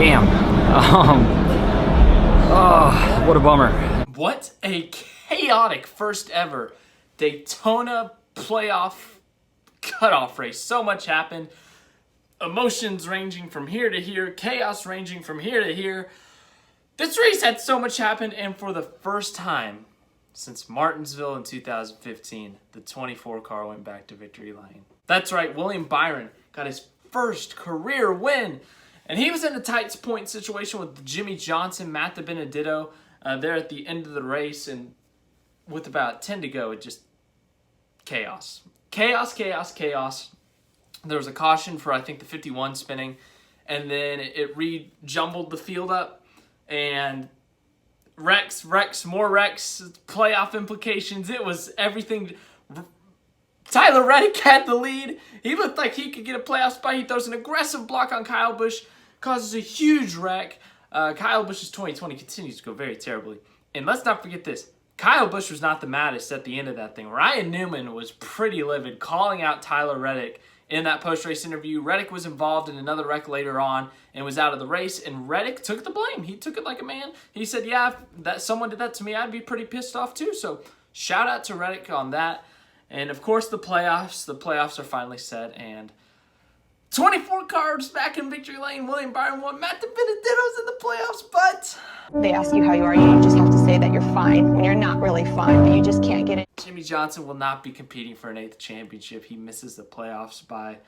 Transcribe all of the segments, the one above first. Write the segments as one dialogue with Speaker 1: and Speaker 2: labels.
Speaker 1: Damn. Oh, what a bummer.
Speaker 2: What a chaotic first ever Daytona playoff cutoff race. So much happened. Emotions ranging from here to here. Chaos ranging from here to here. This race had so much happen, and for the first time since Martinsville in 2015, the 24 car went back to victory lane. That's right, William Byron got his first career win. And he was in a tight point situation with Jimmie Johnson, Matt DiBenedetto there at the end of the race. And with about 10 to go, it just chaos. Chaos. There was a caution for, I think, the 51 spinning. And then it re-jumbled the field up. And wrecks, more wrecks, playoff implications. It was everything. Tyler Reddick had the lead. He looked like he could get a playoff spot. He throws an aggressive block on Kyle Busch, causes a huge wreck. Kyle Busch's 2020 continues to go very terribly. And let's not forget this. Kyle Busch was not the maddest at the end of that thing. Ryan Newman was pretty livid, calling out Tyler Reddick in that post-race interview. Reddick was involved in another wreck later on and was out of the race, and Reddick took the blame. He took it like a man. He said, yeah, if that someone did that to me, I'd be pretty pissed off too. So shout out to Reddick on that. And of course the playoffs are finally set, and 24 cars back in victory lane. William Byron won. Matt DiBenedetto's in the playoffs, but
Speaker 3: they ask you how you are, you just have to say that you're fine when you're not really fine, but you just can't get it.
Speaker 2: Jimmie Johnson will not be competing for an 8th championship. He misses the playoffs by,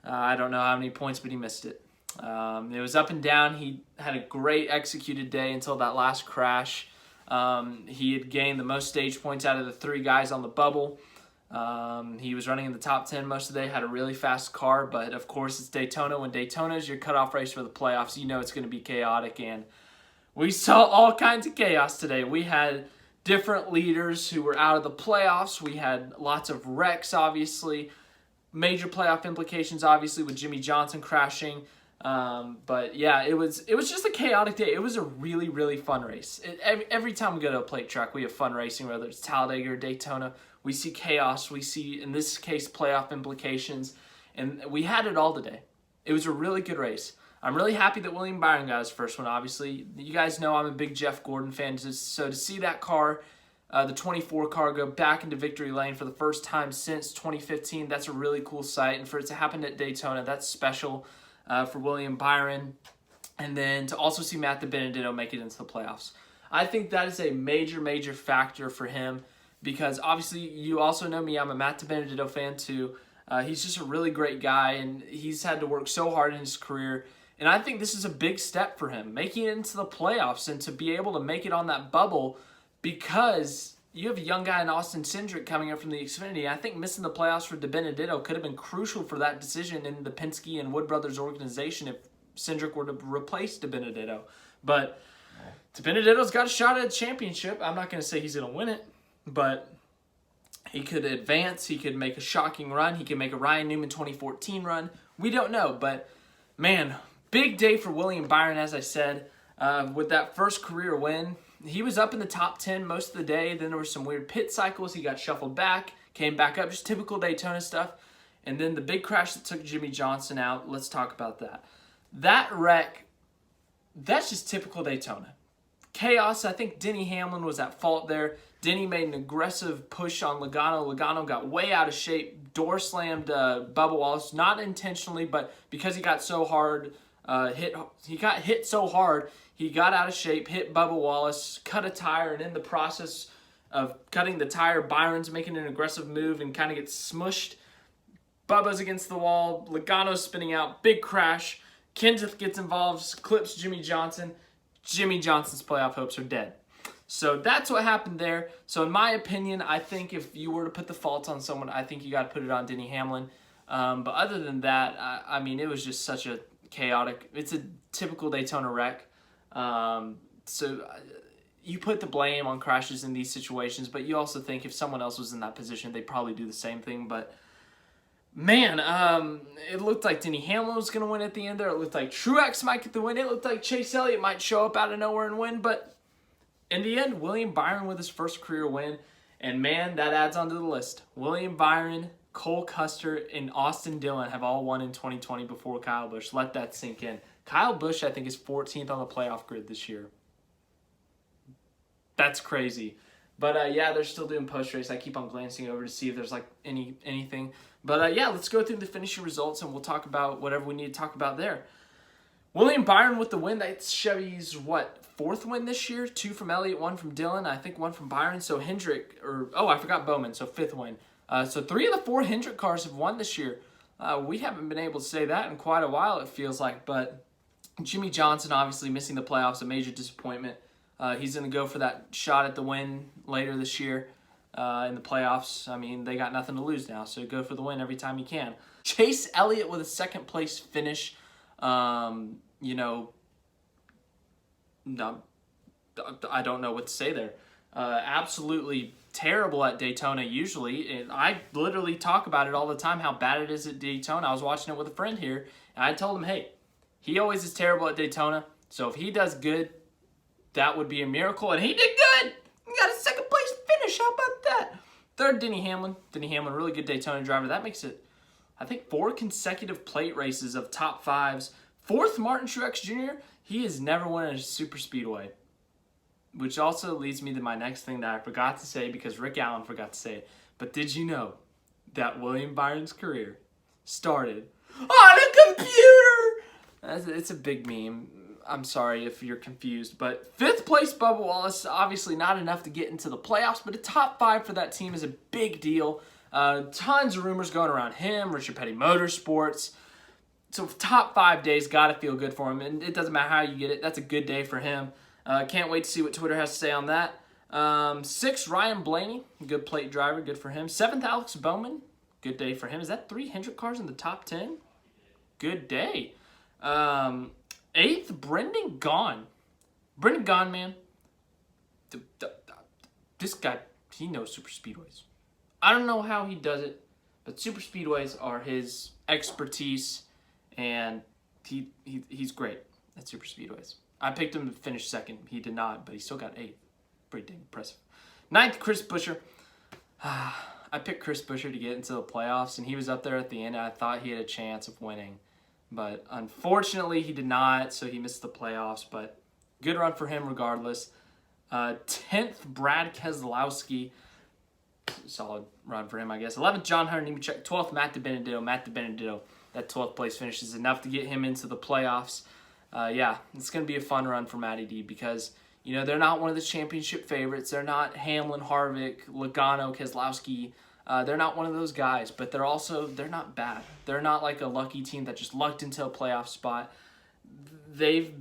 Speaker 2: I don't know how many points, but he missed it. It was up and down. He had a great executed day until that last crash. He had gained the most stage points out of the 3 guys on the bubble. He was running in the top 10 most of the day, had a really fast car, but of course it's Daytona. When Daytona is your cutoff race for the playoffs, you know it's going to be chaotic, and we saw all kinds of chaos today. We had different leaders who were out of the playoffs. We had lots of wrecks, obviously. Major playoff implications, obviously, with Jimmie Johnson crashing. But yeah, it was just a chaotic day. It was a really, really fun race. Every time we go to a plate track, we have fun racing, whether it's Talladega or Daytona. We see chaos. We see, in this case, playoff implications. And we had it all today. It was a really good race. I'm really happy that William Byron got his first one, obviously. You guys know I'm a big Jeff Gordon fan. So to see that car, the 24 car, go back into victory lane for the first time since 2015, that's a really cool sight. And for it to happen at Daytona, that's special for William Byron. And then to also see Matt DiBenedetto make it into the playoffs. I think that is a major, major factor for him. Because obviously, you also know me, I'm a Matt DiBenedetto fan too. He's just a really great guy, and he's had to work so hard in his career. And I think this is a big step for him, making it into the playoffs and to be able to make it on that bubble, because you have a young guy in Austin Cindric coming up from the Xfinity. I think missing the playoffs for DiBenedetto could have been crucial for that decision in the Penske and Wood Brothers organization if Cindric were to replace DiBenedetto. But DiBenedetto's got a shot at a championship. I'm not going to say he's going to win it. But he could advance. He could make a shocking run. He could make a Ryan Newman 2014 run. We don't know. But, man, big day for William Byron, as I said. With that first career win, he was up in the top 10 most of the day. Then there were some weird pit cycles. He got shuffled back, came back up. Just typical Daytona stuff. And then the big crash that took Jimmie Johnson out. Let's talk about that. That wreck, that's just typical Daytona. Chaos. I think Denny Hamlin was at fault there. Denny made an aggressive push on Logano. Logano got way out of shape, door slammed Bubba Wallace, not intentionally, but because he got so hard, he got hit so hard, he got out of shape, hit Bubba Wallace, cut a tire, and in the process of cutting the tire, Byron's making an aggressive move and kind of gets smushed. Bubba's against the wall, Logano's spinning out, big crash. Kenseth gets involved, clips Jimmie Johnson. Jimmie Johnson's playoff hopes are dead. So that's what happened there. So in my opinion, I think if you were to put the fault on someone, I think you got to put it on Denny Hamlin. But other than that, I mean, it was just such a chaotic, it's a typical Daytona wreck. So you put the blame on crashes in these situations, but you also think if someone else was in that position, they'd probably do the same thing. But man, it looked like Denny Hamlin was going to win at the end there. It looked like Truex might get the win. It looked like Chase Elliott might show up out of nowhere and win. But in the end, William Byron with his first career win. And man, that adds onto the list. William Byron, Cole Custer, and Austin Dillon have all won in 2020 before Kyle Busch. Let that sink in. Kyle Busch, I think, is 14th on the playoff grid this year. That's crazy. But yeah, they're still doing post-race. I keep on glancing over to see if there's like anything. But yeah, let's go through the finishing results and we'll talk about whatever we need to talk about there. William Byron with the win. That's Chevy's, what, 4th win this year? 2 from Elliott, 1 from Dillon, I think 1 from Byron. So Hendrick, I forgot Bowman, so 5th win. So 3 of the 4 Hendrick cars have won this year. We haven't been able to say that in quite a while, it feels like. But Jimmie Johnson obviously missing the playoffs, a major disappointment. He's going to go for that shot at the win later this year in the playoffs. I mean, they got nothing to lose now, so go for the win every time you can. Chase Elliott with a 2nd place finish. No, I don't know what to say there. Absolutely terrible at Daytona usually. And I literally talk about it all the time, how bad it is at Daytona. I was watching it with a friend here, and I told him, hey, he always is terrible at Daytona, so if he does good, that would be a miracle, and he did good. He got a 2nd place finish. How about that? 3rd, Denny Hamlin. Denny Hamlin, really good Daytona driver. That makes it, I think, 4 consecutive plate races of top 5s. 4th, Martin Truex Jr. He has never won a super speedway, which also leads me to my next thing that I forgot to say because Rick Allen forgot to say it. But did you know that William Byron's career started on a computer? It's a big meme. I'm sorry if you're confused, but 5th place Bubba Wallace, obviously not enough to get into the playoffs, but a top 5 for that team is a big deal. Tons of rumors going around him, Richard Petty Motorsports. So top 5 days, got to feel good for him, and it doesn't matter how you get it. That's a good day for him. Can't wait to see what Twitter has to say on that. 6th, Ryan Blaney, good plate driver, good for him. 7th, Alex Bowman, good day for him. Is that 3 Hendrick cars in the top 10? Good day. 8th, Brendan Gaughan. Brendan Gaughan, man. This guy, he knows super speedways. I don't know how he does it, but super speedways are his expertise, and he's great at super speedways. I picked him to finish 2nd. He did not, but he still got 8th. Pretty dang impressive. 9th, Chris Buescher. I picked Chris Buescher to get into the playoffs, and he was up there at the end. I thought he had a chance of winning. But unfortunately, he did not, so he missed the playoffs. But good run for him regardless. 10th, Brad Keselowski. Solid run for him, I guess. 11th, John Hunter Nemechek. 12th, Matt DiBenedetto. Matt DiBenedetto, that 12th place finish is enough to get him into the playoffs. Yeah, it's going to be a fun run for Matty D because, you know, they're not one of the championship favorites. They're not Hamlin, Harvick, Logano, Keselowski. They're not one of those guys, but they're not bad. They're not like a lucky team that just lucked into a playoff spot. They've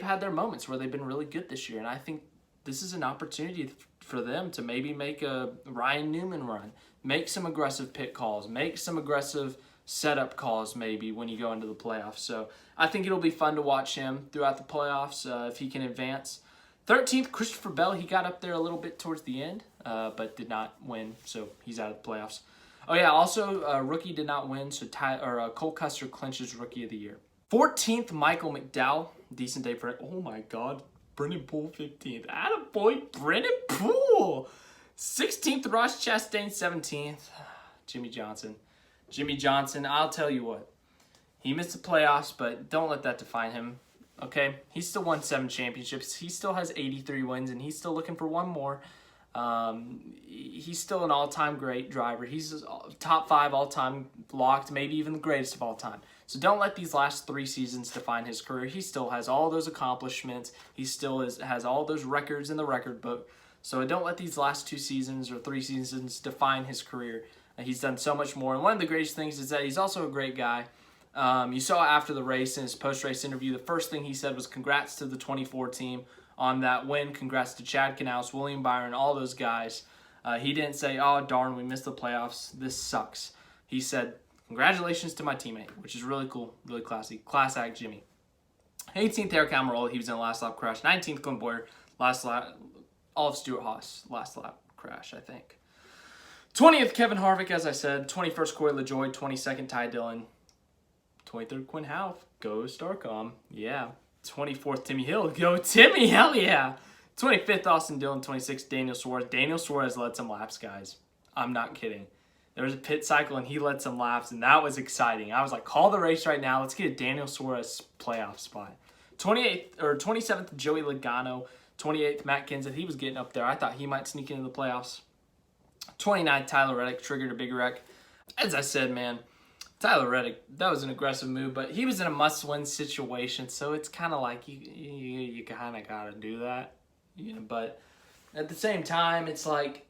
Speaker 2: had their moments where they've been really good this year, and I think this is an opportunity for them to maybe make a Ryan Newman run, make some aggressive pit calls, make some aggressive setup calls maybe when you go into the playoffs. So I think it'll be fun to watch him throughout the playoffs if he can advance. 13th, Christopher Bell. He got up there a little bit towards the end, but did not win, so he's out of the playoffs. Oh yeah, also rookie did not win, so Cole Custer clinches Rookie of the Year. 14th, Michael McDowell. Decent day for him. Oh my God, Brendan Poole 15th. Attaboy, Brendan Poole. 16th, Ross Chastain. 17th, Jimmie Johnson. Jimmie Johnson, I'll tell you what. He missed the playoffs, but don't let that define him. Okay, he still won 7 championships. He still has 83 wins, and he's still looking for one more. He's still an all-time great driver. He's top 5 all-time locked, maybe even the greatest of all time. So don't let these last 3 seasons define his career. He still has all those accomplishments. He still has all those records in the record book. So don't let these last 2 seasons or 3 seasons define his career. He's done so much more. And one of the greatest things is that he's also a great guy. You saw after the race in his post-race interview, the first thing he said was congrats to the 24 team on that win. Congrats to Chad Knaus, William Byron, all those guys. He didn't say, oh, darn, we missed the playoffs. This sucks. He said, congratulations to my teammate, which is really cool, really classy. Class act Jimmie. 18th, Eric Almirola. He was in a last lap crash. 19th, Glenn Boyer. Last lap, all of Stuart Haas. Last lap crash, I think. 20th, Kevin Harvick, as I said. 21st, Corey LaJoie. 22nd, Ty Dillon. 23rd, Quinn Houff. Go Starcom. Yeah. 24th, Timmy Hill. Go Timmy. Hell yeah. 25th, Austin Dillon. 26th, Daniel Suarez. Daniel Suarez led some laps, guys. I'm not kidding. There was a pit cycle, and he led some laps, and that was exciting. I was like, call the race right now. Let's get a Daniel Suarez playoff spot. 27th, Joey Logano. 28th, Matt Kenseth. He was getting up there. I thought he might sneak into the playoffs. 29th, Tyler Reddick triggered a big wreck. As I said, man, Tyler Reddick, that was an aggressive move, but he was in a must-win situation, so it's kind of like you kind of got to do that. But at the same time, it's like,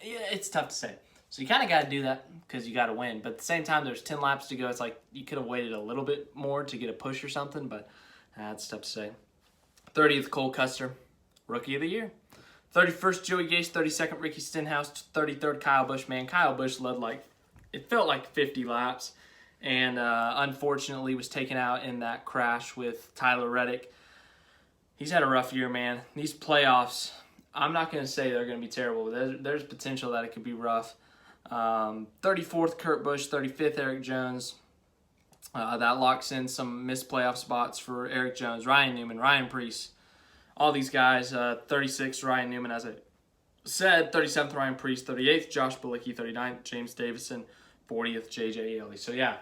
Speaker 2: yeah, it's tough to say. So you kind of got to do that because you got to win. But at the same time, there's 10 laps to go. It's like you could have waited a little bit more to get a push or something, but it's tough to say. 30th, Cole Custer, Rookie of the Year. 31st, Joey Gase. 32nd, Ricky Stenhouse. 33rd, Kyle Busch. Man, Kyle Busch led it felt like 50 laps, and unfortunately was taken out in that crash with Tyler Reddick. He's had a rough year, man. These playoffs, I'm not going to say they're going to be terrible, but there's potential that it could be rough. 34th, Kurt Busch. 35th, Eric Jones. That locks in some missed playoff spots for Eric Jones, Ryan Newman, Ryan Preece, all these guys. 36th, Ryan Newman, as I said. 37th, Ryan Preece. 38th, Josh Bilicki. 39th, James Davison. 40th, J.J. Ely. So, yeah,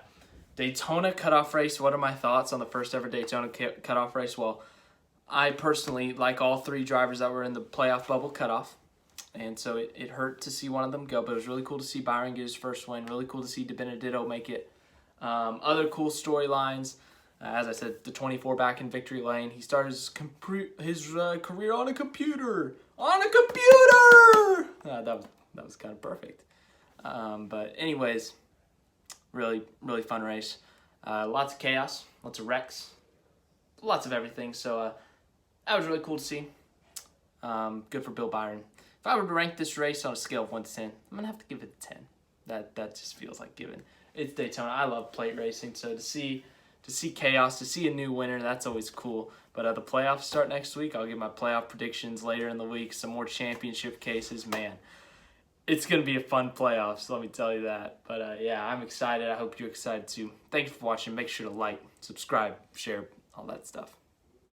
Speaker 2: Daytona cutoff race. What are my thoughts on the first ever Daytona cutoff race? Well, I personally like all three drivers that were in the playoff bubble cutoff. And so it hurt to see one of them go, but it was really cool to see Byron get his first win. Really cool to see DiBenedetto make it. Other cool storylines. As I said, the 24 back in victory lane. He started his career on a computer. On a computer! That was kind of perfect. But anyways, really, really fun race. Lots of chaos, lots of wrecks, lots of everything. So that was really cool to see. Good for Bill Byron. If I were to rank this race on a scale of 1 to 10, I'm going to have to give it a 10. That just feels like giving. It's Daytona. I love plate racing, so to see chaos, to see a new winner, that's always cool. But the playoffs start next week. I'll give my playoff predictions later in the week, some more championship cases. Man, it's going to be a fun playoffs, let me tell you that. But yeah, I'm excited. I hope you're excited too. Thank you for watching. Make sure to like, subscribe, share, all that stuff.